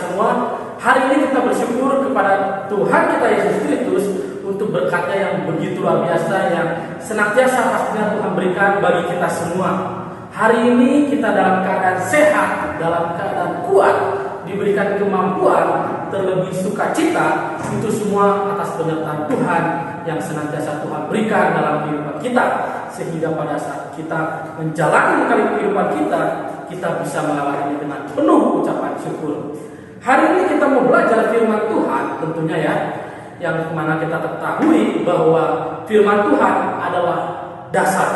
semua. Hari ini kita bersyukur kepada Tuhan kita Yesus Kristus untuk berkat-Nya yang begitu luar biasa, yang senantiasa pastinya Tuhan berikan bagi kita semua. Hari ini kita dalam keadaan sehat, dalam keadaan kuat, diberikan kemampuan, terlebih sukacita, itu semua atas penyertaan Tuhan yang senantiasa Tuhan berikan dalam kehidupan kita, sehingga pada saat kita menjalani kehidupan kita bisa melewatinya dengan penuh ucapan syukur. Hari ini kita mau belajar firman Tuhan, tentunya ya, yang mana kita ketahui bahwa firman Tuhan adalah dasar,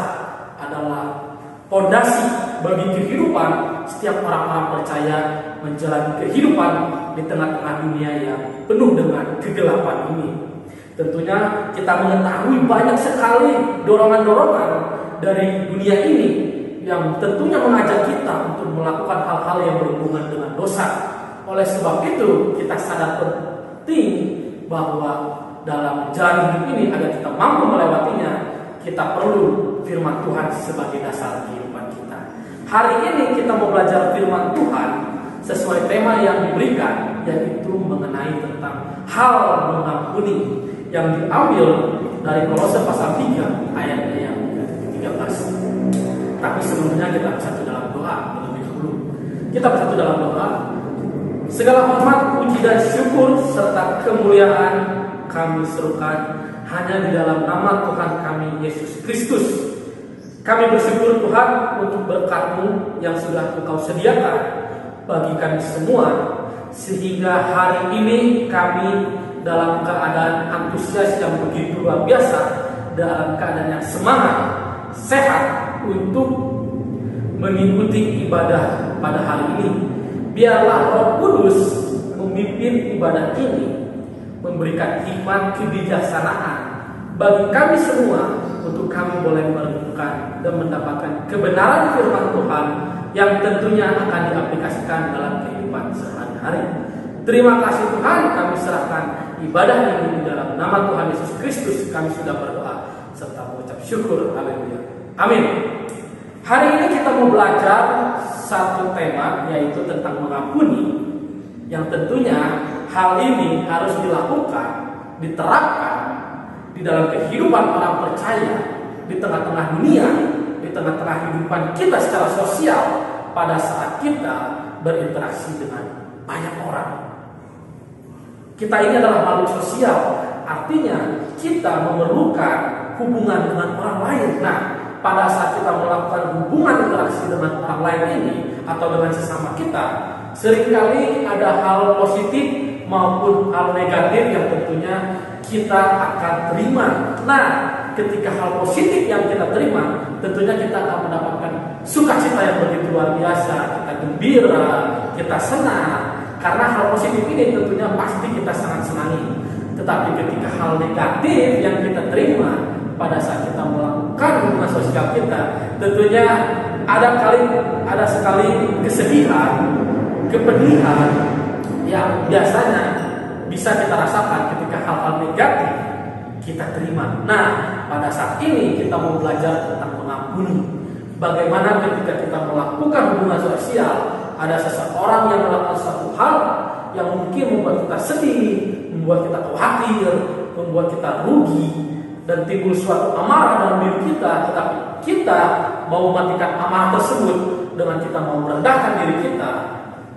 adalah fondasi bagi kehidupan setiap orang-orang percaya menjalani kehidupan di tengah-tengah dunia yang penuh dengan kegelapan ini. Tentunya kita mengetahui banyak sekali dorongan-dorongan dari dunia ini yang tentunya mengajak kita untuk melakukan hal-hal yang berhubungan dengan dosa. Oleh sebab itu kita sadar penting bahwa dalam jalan hidup ini agar kita mampu melewatinya, kita perlu firman Tuhan sebagai dasar kehidupan kita. Hari ini kita mau belajar firman Tuhan sesuai tema yang diberikan, yaitu mengenai tentang hal mengampuni, yang diambil dari Kolose pasal 3 ayatnya yang ke-13. Tapi sebelumnya kita bersatu dalam doa terlebih dahulu. Kita bersatu dalam doa. Segala hormat, puji dan syukur serta kemuliaan kami serukan hanya di dalam nama Tuhan kami Yesus Kristus. Kami bersyukur Tuhan untuk berkat-Mu yang sudah Engkau sediakan bagi kami semua, sehingga hari ini kami dalam keadaan antusias yang begitu luar biasa, dalam keadaan yang semangat, sehat untuk mengikuti ibadah pada hari ini. Biarlah Roh Kudus memimpin ibadah ini, memberikan hikmat kebijaksanaan bagi kami semua untuk kami boleh merenungkan dan mendapatkan kebenaran firman Tuhan yang tentunya akan diaplikasikan dalam kehidupan sehari-hari. Terima kasih Tuhan, kami serahkan ibadah ini di dalam nama Tuhan Yesus Kristus. Kami sudah berdoa serta mengucap syukur. Haleluya. Amin. Hari ini kita mau belajar satu tema, yaitu tentang mengampuni, yang tentunya hal ini harus dilakukan, diterapkan di dalam kehidupan orang percaya di tengah-tengah dunia, di tengah-tengah kehidupan kita secara sosial pada saat kita berinteraksi dengan banyak orang. Kita ini adalah makhluk sosial, artinya kita memerlukan hubungan dengan orang lain. Nah, pada saat kita melakukan hubungan interaksi dengan orang lain ini atau dengan sesama kita, seringkali ada hal positif maupun hal negatif yang tentunya kita akan terima. Nah, ketika hal positif yang kita terima, tentunya kita akan mendapatkan sukacita yang begitu luar biasa. Kita gembira, kita senang, karena hal positif ini tentunya pasti kita sangat senangi. Tetapi ketika hal negatif yang kita terima pada saat kita melakukan hubungan sosial kita, tentunya ada sekali kesedihan, kepedihan yang biasanya bisa kita rasakan ketika hal-hal negatif kita terima. Nah, pada saat ini kita mau belajar tentang mengampuni. Bagaimana ketika kita melakukan hubungan sosial, ada seseorang yang melakukan suatu hal yang mungkin membuat kita sedih, membuat kita khawatir, membuat kita rugi, dan timbul suatu amarah dalam diri kita. Tetapi kita mau mematikan amarah tersebut dengan kita mau merendahkan diri kita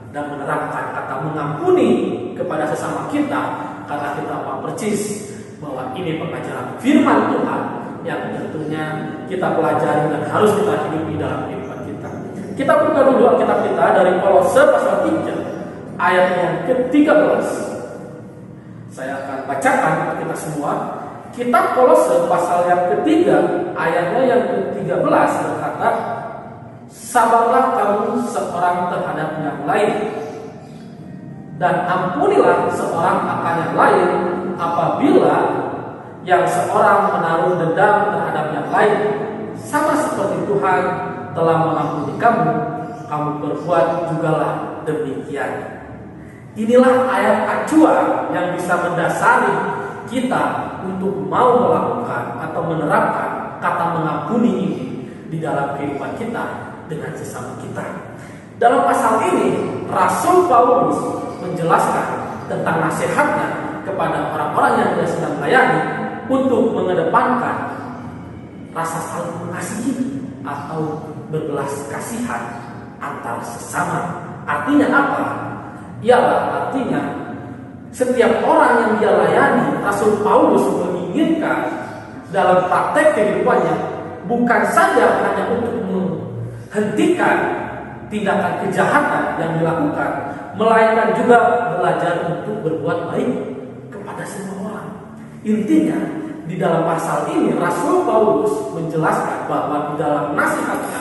dan menerapkan kata mengampuni kepada sesama kita, karena kita mau percis bahwa ini pengajaran firman Tuhan yang tentunya kita pelajari dan harus kita hidupi dalam kehidupan kita. Kita buka dulu Alkitab kita dari Kolose pasal 3 ayat yang ke-13. Saya akan bacakan kita semua. Kitab Kolose pasal yang ketiga ayatnya yang ke-13 berkata, sabarlah kamu seorang terhadap yang lain, dan ampunilah seorang akan yang lain apabila yang seorang menaruh dendam terhadap yang lain. Sama seperti Tuhan telah mengampuni kamu, kamu berbuat jugalah demikian. Inilah ayat acuan yang bisa mendasari kita untuk mau melakukan atau menerapkan kata mengampuni ini di dalam kehidupan kita dengan sesama kita. Dalam pasal ini, Rasul Paulus menjelaskan tentang nasihatnya kepada orang-orang yang dia sedang layani untuk mengedepankan rasa saling mengasihi atau berbelas kasihan antar sesama. Artinya apa? Ialah artinya setiap orang yang dia layani, Rasul Paulus menginginkan dalam praktek kehidupannya bukan saja hanya untuk menghentikan tindakan kejahatan yang dilakukan, melainkan juga belajar untuk berbuat baik kepada semua orang. Intinya, di dalam pasal ini Rasul Paulus menjelaskan bahwa di dalam nasihatnya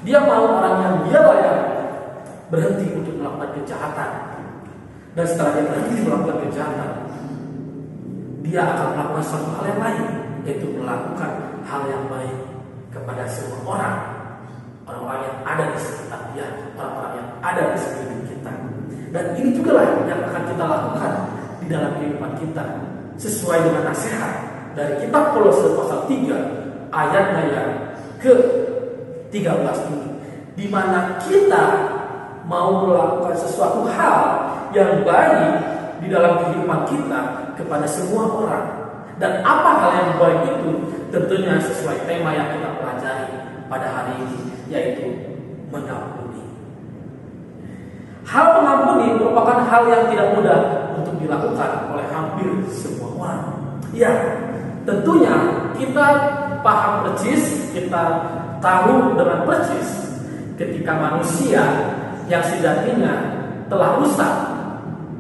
dia mau orang yang dia layani berhenti untuk melakukan kejahatan, dan setelah dia berhenti melakukan kejahatan, dia akan melakukan suatu hal yang lain, yaitu melakukan hal yang baik kepada semua orang-orang yang ada di sekitar dia, orang-orang yang ada di sekeliling kita. Dan ini juga lah yang akan kita lakukan di dalam kehidupan kita, sesuai dengan nasihat dari kitab Kolose pasal 3 ayatnya yang ke-13 ini, di mana kita mau melakukan sesuatu hal yang baik di dalam kehidupan kita kepada semua orang. Dan apa hal yang baik itu? Tentunya sesuai tema yang kita pelajari pada hari ini, yaitu mengampuni. Hal mengampuni merupakan hal yang tidak mudah untuk dilakukan oleh hampir semua orang. Ya, tentunya kita paham persis, kita tahu dengan persis ketika manusia yang sejatinya telah rusak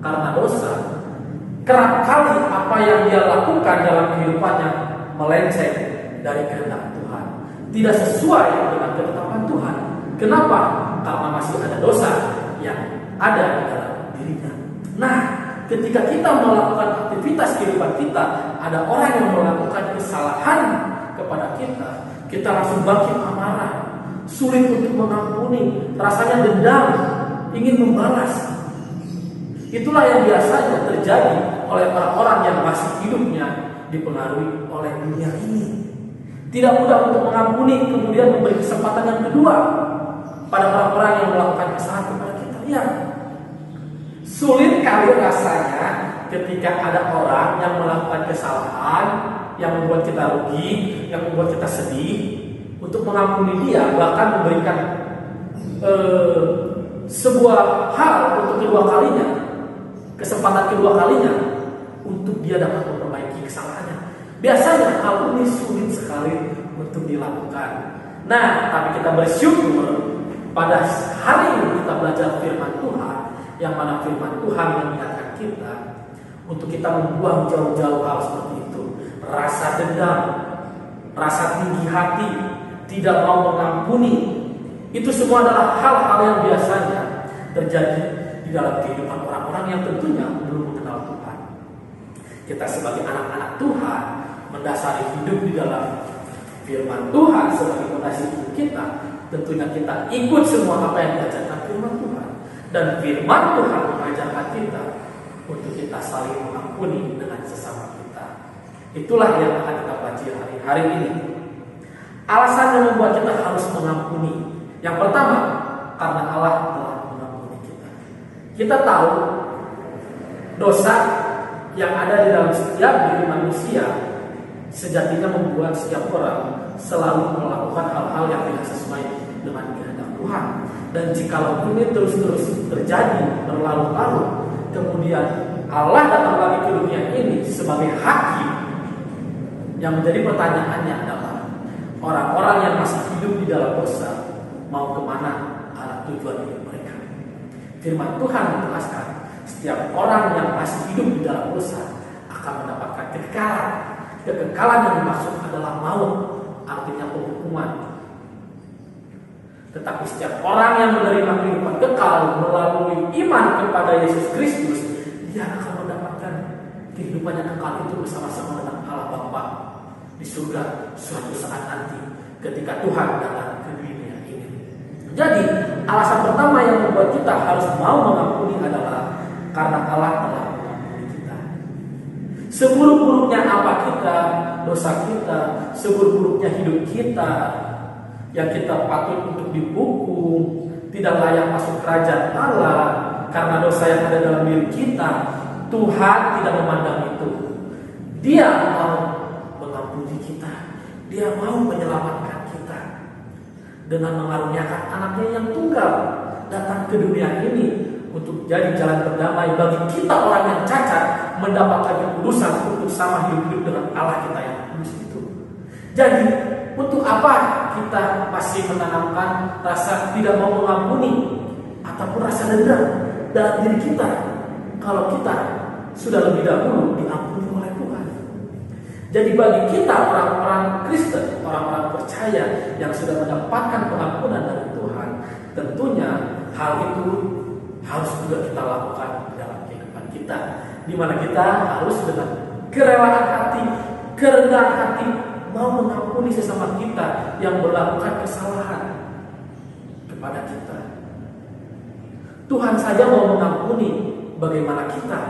karena dosa, kerap kali apa yang dia lakukan dalam kehidupannya melenceng dari kehendak Tuhan, tidak sesuai dengan ketetapan Tuhan. Kenapa? Karena masih ada dosa yang ada di dalam dirinya. Nah, ketika kita melakukan aktivitas kehidupan kita, ada orang yang melakukan kesalahan kepada kita, kita langsung bangkit amarah, sulit untuk mengampuni, rasanya dendam, ingin membalas. Itulah yang biasanya terjadi oleh orang-orang yang masih hidupnya dipengaruhi oleh dunia ini. Tidak mudah untuk mengampuni, kemudian memberi kesempatan yang kedua pada orang-orang yang melakukan kesalahan kepada kita. Ya, sulit kali rasanya ketika ada orang yang melakukan kesalahan yang membuat kita rugi, yang membuat kita sedih, untuk mengampuni dia, bahkan memberikan sebuah hal untuk kedua kalinya, kesempatan kedua kalinya untuk dia dapat memperbaiki kesalahannya. Biasanya hal ini sulit sekali untuk dilakukan. Nah, tapi kita bersyukur pada hari ini kita belajar firman Tuhan, yang mana firman Tuhan mengingatkan kita untuk kita membuang jauh-jauh hal seperti itu. Rasa dendam, rasa tinggi hati, tidak mau mengampuni, itu semua adalah hal-hal yang biasanya terjadi di dalam kehidupan orang-orang yang tentunya belum mengenal Tuhan. Kita sebagai anak-anak Tuhan mendasari hidup di dalam firman Tuhan sebagai fondasi hidup kita. Tentunya kita ikut semua apa yang diajarkan firman Tuhan, dan firman Tuhan mengajarkan kita untuk kita saling mengampuni dengan sesama kita. Itulah yang akan kita pelajari hari ini. Alasan yang membuat kita harus mengampuni, yang pertama, karena Allah telah mengampuni kita. Kita tahu dosa yang ada di dalam setiap diri manusia sejatinya membuat setiap orang selalu melakukan hal-hal yang tidak sesuai dengan kehendak Tuhan. Dan jikalau ini terus-terus terjadi berlarut-larut, kemudian Allah datang lagi ke dunia ini sebagai hakim, yang menjadi pertanyaannya adalah orang-orang yang masih hidup di dalam dosa mau kemana arah tujuan hidup mereka? Firman Tuhan menjelaskan setiap orang yang masih hidup di dalam dosa akan mendapatkan kekekalan. Kekekalan yang dimaksud adalah maut, artinya penghukuman. Tetapi setiap orang yang menerima kehidupan kekal melalui iman kepada Yesus Kristus, dia akan mendapatkan kehidupan yang kekal itu bersama-sama dengan Allah Bapa di surga suatu saat nanti ketika Tuhan datang ke dunia ini. Jadi alasan pertama yang membuat kita harus mau mengampuni adalah karena Allah telah mengampuni kita. Seburuk-buruknya apa kita, dosa kita, seburuk-buruknya hidup kita, yang kita patut untuk dihukum, tidak layak masuk kerajaan Allah, karena dosa yang ada dalam diri kita, Tuhan tidak memandang itu. Dia mau mengampuni kita. Dia mau menyelamatkan kita dengan mengaruniakan anaknya yang tunggal datang ke dunia ini untuk jadi jalan berdamai bagi kita orang yang cacat, mendapatkan kekudusan untuk sama hidup dengan Allah kita yang kudus itu. Jadi untuk apa kita masih menanamkan rasa tidak mau mengampuni ataupun rasa dendam dalam diri kita kalau kita sudah lebih dahulu diampuni oleh Tuhan? Jadi bagi kita orang-orang Kristen, orang-orang percaya yang sudah mendapatkan pengampunan dari Tuhan, tentunya hal itu harus juga kita lakukan dalam kehidupan kita, di mana kita harus dengan kerelaan hati, kerendahan hati mau mengampuni sesama kita yang melakukan kesalahan kepada kita. Tuhan saja mau mengampuni, bagaimana kita?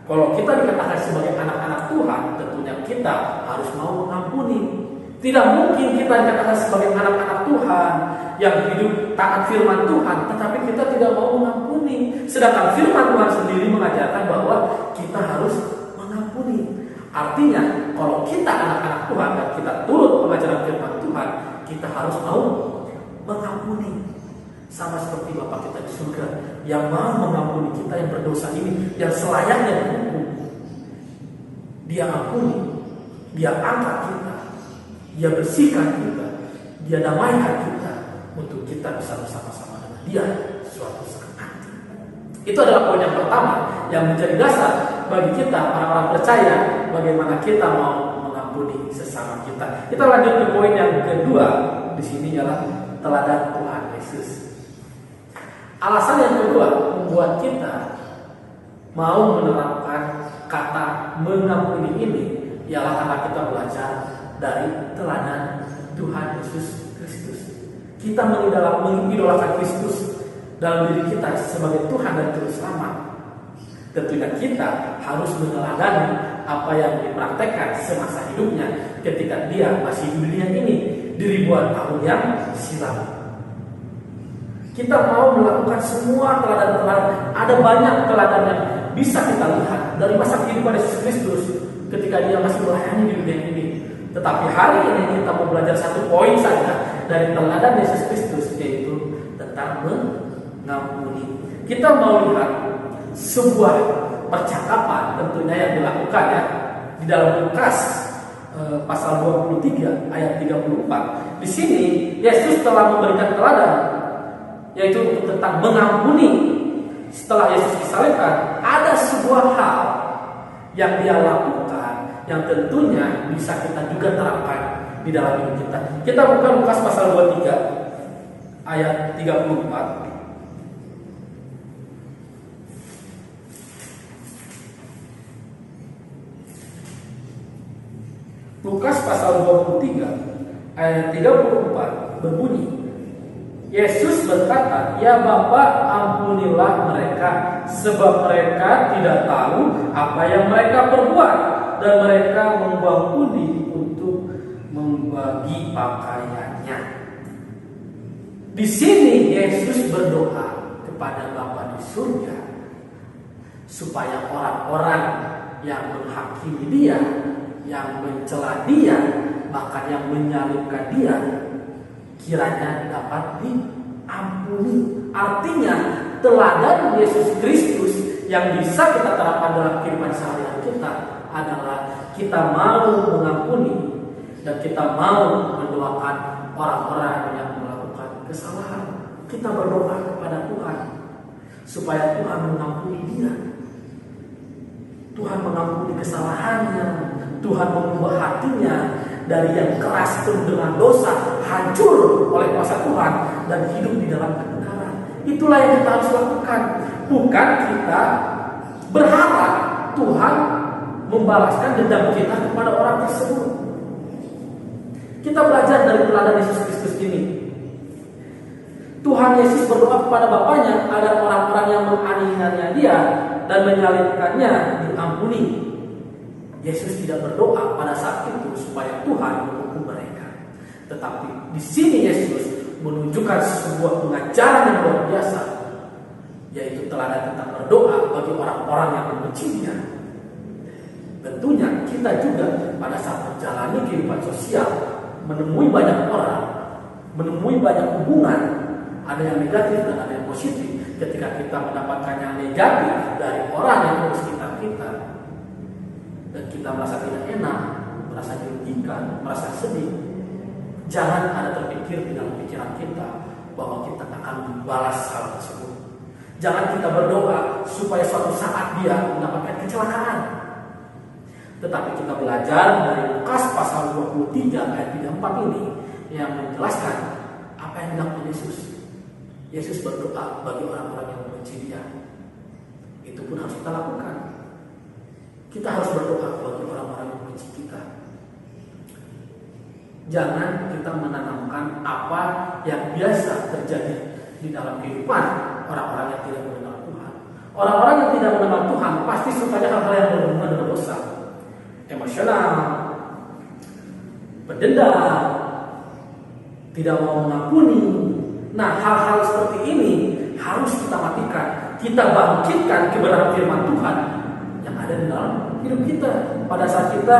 Kalau kita dikatakan sebagai anak-anak Tuhan, tentunya kita harus mau mengampuni. Tidak mungkin kita dikatakan sebagai anak-anak Tuhan yang hidup taat firman Tuhan, tetapi kita tidak mau mengampuni. Sedangkan firman Tuhan sendiri mengajarkan bahwa kita harus mengampuni. Artinya, kalau kita anak-anak Tuhan dan kita turut pengajaran firman Tuhan, kita harus mau mengampuni. Sama seperti Bapa kita di surga yang mau mengampuni kita yang berdosa ini, yang selayaknya dihukum. Dia ampuni, dia angkat kita, dia bersihkan kita, dia damaikan kita untuk kita bisa bersama-sama dengan dia suatu saat nanti. Itu adalah poin yang pertama yang menjadi dasar bagi kita orang-orang percaya bagaimana kita mau mengampuni sesama kita. Kita lanjut ke poin yang kedua di sini ialah teladan Tuhan Yesus. Alasan yang kedua membuat kita mau menerapkan kata mengampuni ini ialah karena kita belajar dari teladan Tuhan Yesus Kristus. Kita mengidolakan Kristus dalam diri kita sebagai Tuhan dan Juru Selamat. Tentunya kita harus meneladani apa yang dipraktekkan semasa hidupnya ketika dia masih di dunia ini di ribuan tahun yang silam. Kita mau melakukan semua teladan-teladan. Ada banyak teladan yang bisa kita lihat dari masa kehidupan Yesus Kristus ketika dia masih melayani di dunia ini. Tetapi hari ini kita mau belajar satu poin saja dari teladan Yesus Kristus, yaitu tentang mengampuni. Kita mau lihat sebuah percakapan tentunya yang dilakukan ya di dalam Lukas pasal 23 ayat 34. Di sini Yesus telah memberikan teladan, yaitu tentang mengampuni. Setelah Yesus disalibkan, ada sebuah hal yang dia lakukan yang tentunya bisa kita juga terapkan di dalam hidup kita. Kita buka Lukas pasal 23 ayat 34. Lukas pasal 23 ayat 34 berbunyi, Yesus berkata, "Ya Bapa, ampunilah mereka, sebab mereka tidak tahu apa yang mereka perbuat." Dan mereka membuang pundi untuk membagi pakaiannya. Di sini Yesus berdoa kepada Bapa di surga supaya orang-orang yang menghakimi dia, yang mencela dia, bahkan yang menyalibkan dia, kiranya dapat diampuni. Artinya teladan Yesus Kristus yang bisa kita terapkan dalam kehidupan sehari-hari kita adalah kita mau mengampuni dan kita mau mendoakan orang-orang yang melakukan kesalahan. Kita berdoa kepada Tuhan supaya Tuhan mengampuni dia, Tuhan mengampuni kesalahannya, Tuhan mengubah hatinya dari yang keras penuh dengan dosa, hancur oleh kuasa Tuhan dan hidup di dalam kebenaran. Itulah yang kita harus lakukan. Bukan kita berharap Tuhan membalaskan dendam kita kepada orang tersebut. Kita belajar dari teladan Yesus Kristus ini. Tuhan Yesus berdoa kepada Bapaknya agar orang-orang yang menganiaya dia dan menyalibkannya diampuni. Yesus tidak berdoa pada saat itu supaya Tuhan menghukum mereka. Tetapi di sini Yesus menunjukkan sebuah pengajaran yang luar biasa, yaitu teladan tentang berdoa bagi orang-orang yang membenci dia. Tentunya kita juga pada saat menjalani kehidupan sosial, menemui banyak orang, menemui banyak hubungan, ada yang negatif dan ada yang positif. Ketika kita mendapatkan yang negatif dari orang yang mengurus kita, dan kita merasa tidak enak, merasa dirugikan, merasa sedih, jangan ada terpikir di dalam pikiran kita bahwa kita akan membalas hal tersebut. Jangan kita berdoa supaya suatu saat dia mendapatkan kecelakaan. Tetapi kita belajar dari Lukas pasal 23 ayat 34 ini yang menjelaskan apa yang dilakukan Yesus. Yesus berdoa bagi orang-orang yang membenci dia. Itu pun harus kita lakukan. Kita harus berdoa bagi orang-orang yang membenci kita. Jangan kita menanamkan apa yang biasa terjadi di dalam kehidupan orang-orang yang tidak mengenal Tuhan. Orang-orang yang tidak mengenal Tuhan pasti sukanya hal-hal yang berhubungan dengan dosa, emosional, berdendam, tidak mau mengampuni. Nah, hal-hal seperti ini harus kita matikan. Kita bangkitkan kebenaran firman Tuhan yang ada di dalam hidup kita. Pada saat kita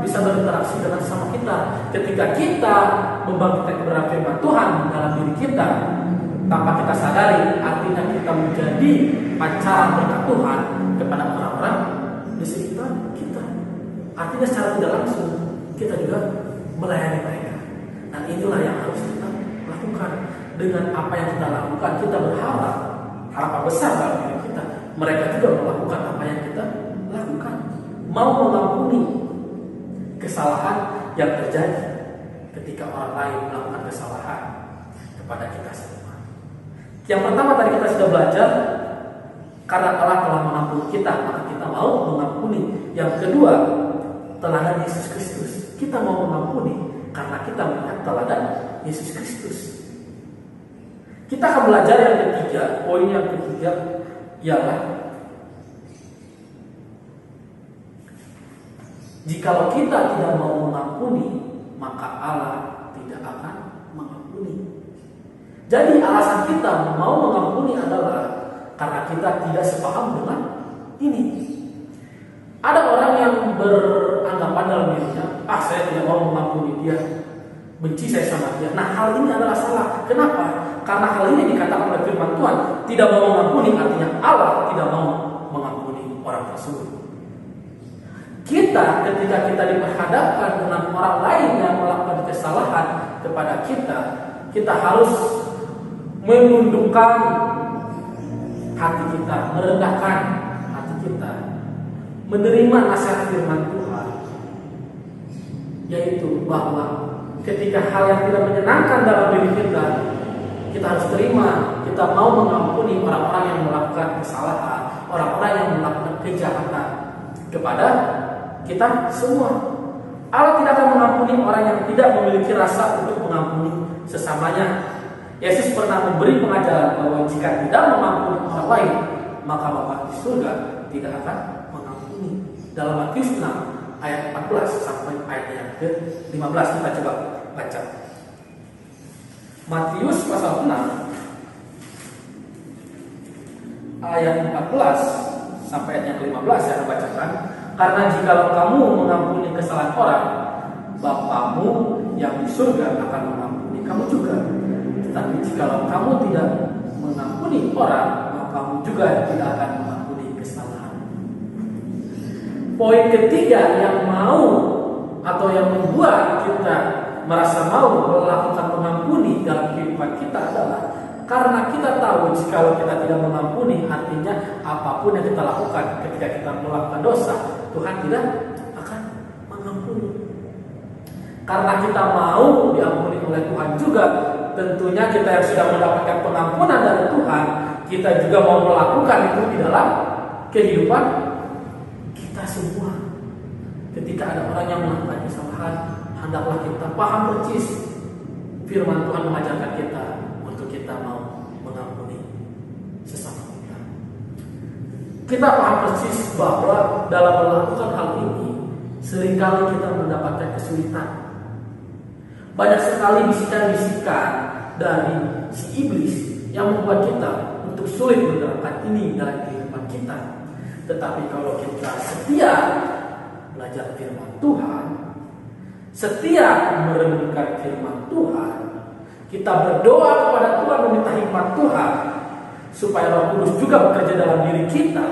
bisa berinteraksi dengan sesama kita, ketika kita membangkitkan kebenaran firman Tuhan dalam diri kita, tanpa kita sadari, artinya kita menjadi pancaran berkat Tuhan kepada orang-orang di sekitar kita. Artinya secara tidak langsung kita juga melayani mereka. Dan inilah yang harus kita lakukan. Dengan apa yang kita lakukan, kita berharap harapan besar dalam diri kita. Mereka juga melakukan apa yang kita lakukan, mau mengampuni kesalahan yang terjadi ketika orang lain melakukan kesalahan kepada kita semua. Yang pertama tadi kita sudah belajar, karena Allah telah mengampuni kita, maka kita mau mengampuni. Yang kedua, teladan Yesus Kristus. Kita mau mengampuni karena kita melihat teladan Yesus Kristus. Kita akan belajar yang ketiga, poin yang ketiga ialah jikalau kita tidak mau mengampuni, maka Allah tidak akan mengampuni. Jadi alasan kita mau mengampuni adalah karena kita tidak sepaham dengan ini. Ada orang yang beranggapan dalam dirinya, saya tidak mau mengampuni dia, benci saya sama dia. Nah, hal ini adalah salah. Kenapa? Karena hal ini dikatakan oleh firman Tuhan, tidak mau mengampuni artinya Allah tidak mau mengampuni orang tersebut. Kita ketika kita diperhadapkan dengan orang lain yang melakukan kesalahan kepada kita, kita harus menundukkan hati kita, merendahkan hati kita, menerima nasihat firman Tuhan, yaitu bahwa ketika hal yang tidak menyenangkan dalam diri kita harus terima. Kita mau mengampuni orang-orang yang melakukan kesalahan, orang-orang yang melakukan kejahatan kepada kita semua. Allah tidak akan mengampuni orang yang tidak memiliki rasa untuk mengampuni sesamanya. Yesus pernah memberi pengajaran bahwa jika tidak mengampuni orang lain, maka Bapa di surga tidak akan mengampuni. Dalam Matius 6 ayat 14 sampai ayat yang ke-15 kita coba baca. Matius pasal 6 ayat 14 sampai ayat yang ke-15 saya bacakan. Karena jikalau kamu mengampuni kesalahan orang, Bapamu yang di surga akan mengampuni kamu juga. Tetapi jikalau kamu tidak mengampuni orang, Bapamu juga tidak akan mengampuni kesalahan. Poin ketiga yang mau atau yang membuat kita merasa mau melakukan mengampuni dalam kehidupan kita adalah karena kita tahu jika kita tidak mengampuni, artinya apapun yang kita lakukan ketika kita melakukan dosa, Tuhan tidak akan mengampuni. Karena kita mau diampuni oleh Tuhan juga, tentunya kita yang sudah mendapatkan pengampunan dari Tuhan, kita juga mau melakukan itu di dalam kehidupan kita semua. Ketika ada orang yang melakukan kesalahan, hendaklah kita paham persis firman Tuhan mengajarkan kita untuk kita mau mengampuni sesama kita. Kita paham persis bahwa dalam melakukan hal ini seringkali kita mendapatkan kesulitan. Banyak sekali bisikan-bisikan dari si iblis yang membuat kita untuk sulit menerapkan ini dalam kehidupan kita. Tetapi kalau kita setia belajar firman Tuhan, setia merenungkan firman Tuhan, kita berdoa kepada Tuhan meminta hikmat Tuhan supaya Roh Kudus juga bekerja dalam diri kita,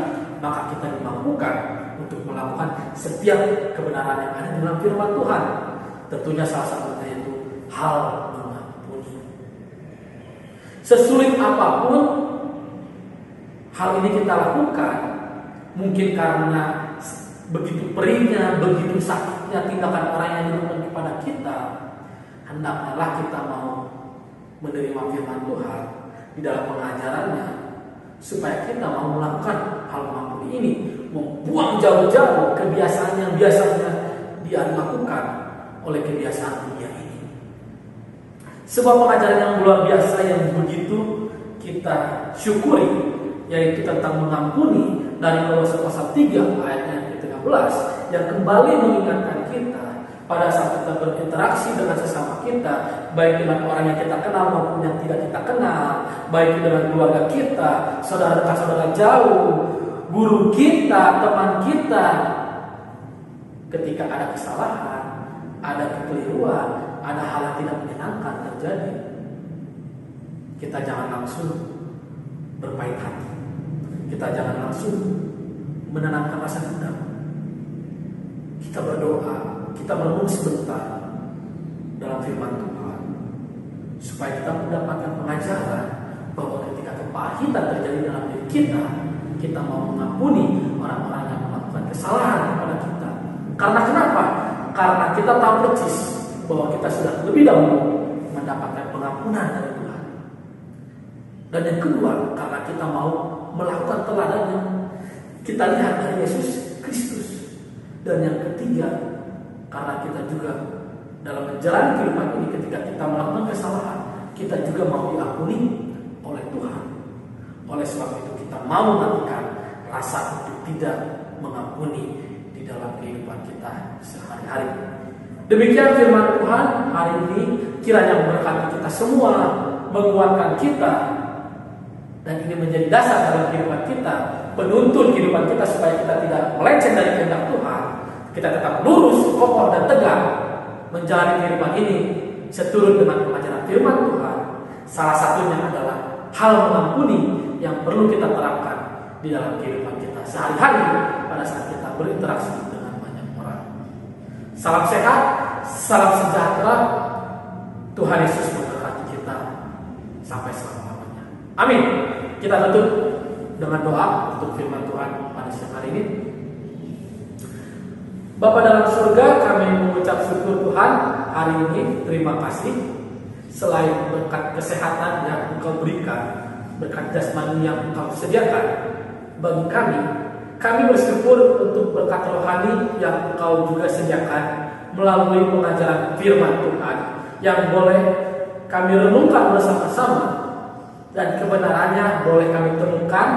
maka kita dimampukan untuk melakukan setiap kebenaran yang ada dalam firman Tuhan. Tentunya salah satunya itu hal mengampuni. Sesulit apapun hal ini kita lakukan, mungkin karena begitu perihnya, begitu sakitnya tindakan orang yang dilakukan kepada kita, hendaklah kita mau menerima firman Tuhan di dalam pengajarannya, supaya kita mau melakukan hal mengampuni ini, membuang jauh-jauh kebiasaan yang biasanya dia lakukan oleh kebiasaan dunia ini. Sebuah pengajaran yang luar biasa yang begitu kita syukuri, yaitu tentang mengampuni dari Kolose pasal 3 ayatnya ke-13 yang kembali mengingatkan kita pada saat kita berinteraksi dengan sesama kita, baik dengan orang yang kita kenal maupun yang tidak kita kenal, baik dengan keluarga kita, saudara dekat, saudara jauh, guru kita, teman kita, ketika ada kesalahan, ada kekeliruan, ada hal yang tidak menyenangkan terjadi, kita jangan langsung berpahit hati, kita jangan langsung menenangkan rasa dendam. Kita berdoa, kita merenung sebentar dalam firman Tuhan, supaya kita mendapatkan pengajaran bahwa ketika kepahitan terjadi dalam diri kita, kita mau mengampuni orang-orang yang melakukan kesalahan kepada kita. Karena kenapa? Karena kita tahu persis bahwa kita sudah lebih dahulu mendapatkan pengampunan dari Tuhan. Dan yang kedua, karena kita mau melakukan teladan yang kita lihat dari Yesus Kristus. Dan yang ketiga, karena kita juga dalam menjalani kehidupan ini, ketika kita melakukan kesalahan, kita juga mau diampuni oleh Tuhan. Oleh sebab itu kita mau matikan rasa untuk tidak mengampuni di dalam kehidupan kita sehari-hari. Demikian firman Tuhan hari ini, kiranya memberkati kita semua, menguatkan kita, dan ini menjadi dasar dalam kehidupan kita, penuntun kehidupan kita supaya kita tidak melenceng dari kehendak Tuhan. Kita tetap lurus, kokoh dan tegak menjalani kehidupan ini seturut dengan pengajaran firman Tuhan. Salah satunya adalah hal mengampuni yang perlu kita terapkan di dalam kehidupan kita sehari-hari pada saat kita berinteraksi dengan banyak orang. Salam sehat, salam sejahtera. Tuhan Yesus memberkati kita sampai selama-lamanya. Amin. Kita tutup dengan doa untuk firman Tuhan pada siang hari ini. Bapa dalam surga, kami mengucap syukur Tuhan hari ini. Terima kasih. Selain berkat kesehatan yang Engkau berikan, berkat jasmani yang Engkau sediakan bagi kami bersyukur untuk berkat rohani yang Engkau juga sediakan melalui pengajaran firman Tuhan yang boleh kami renungkan bersama-sama, dan kebenarannya boleh kami temukan,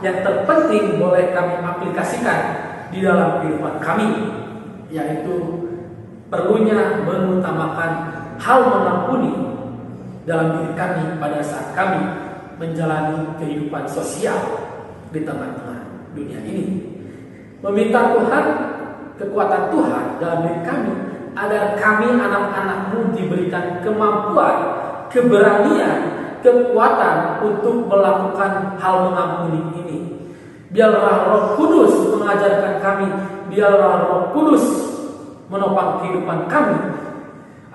yang terpenting boleh kami aplikasikan di dalam kehidupan kami, yaitu perlunya mengutamakan hal mengampuni dalam diri kami pada saat kami menjalani kehidupan sosial di tengah-tengah dunia ini. Meminta Tuhan, kekuatan Tuhan dalam diri kami, agar kami anak-anak-Mu diberikan kemampuan, keberanian, kekuatan untuk melakukan hal mengampuni ini. Biarlah Roh Kudus mengajarkan kami, biarlah Roh Kudus menopang kehidupan kami,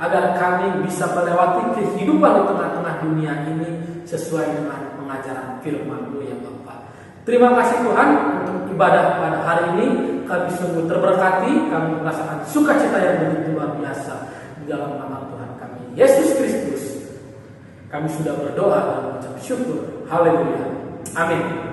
agar kami bisa melewati kehidupan di tengah-tengah dunia ini sesuai dengan pengajaran firman-Mu yang Bapa. Terima kasih Tuhan untuk ibadah pada hari ini. Kami sungguh terberkati, kami merasakan sukacita yang begitu luar biasa di dalam nama Tuhan kami Yesus Kristus. Kami sudah berdoa dan mengucap syukur. Haleluya. Amin.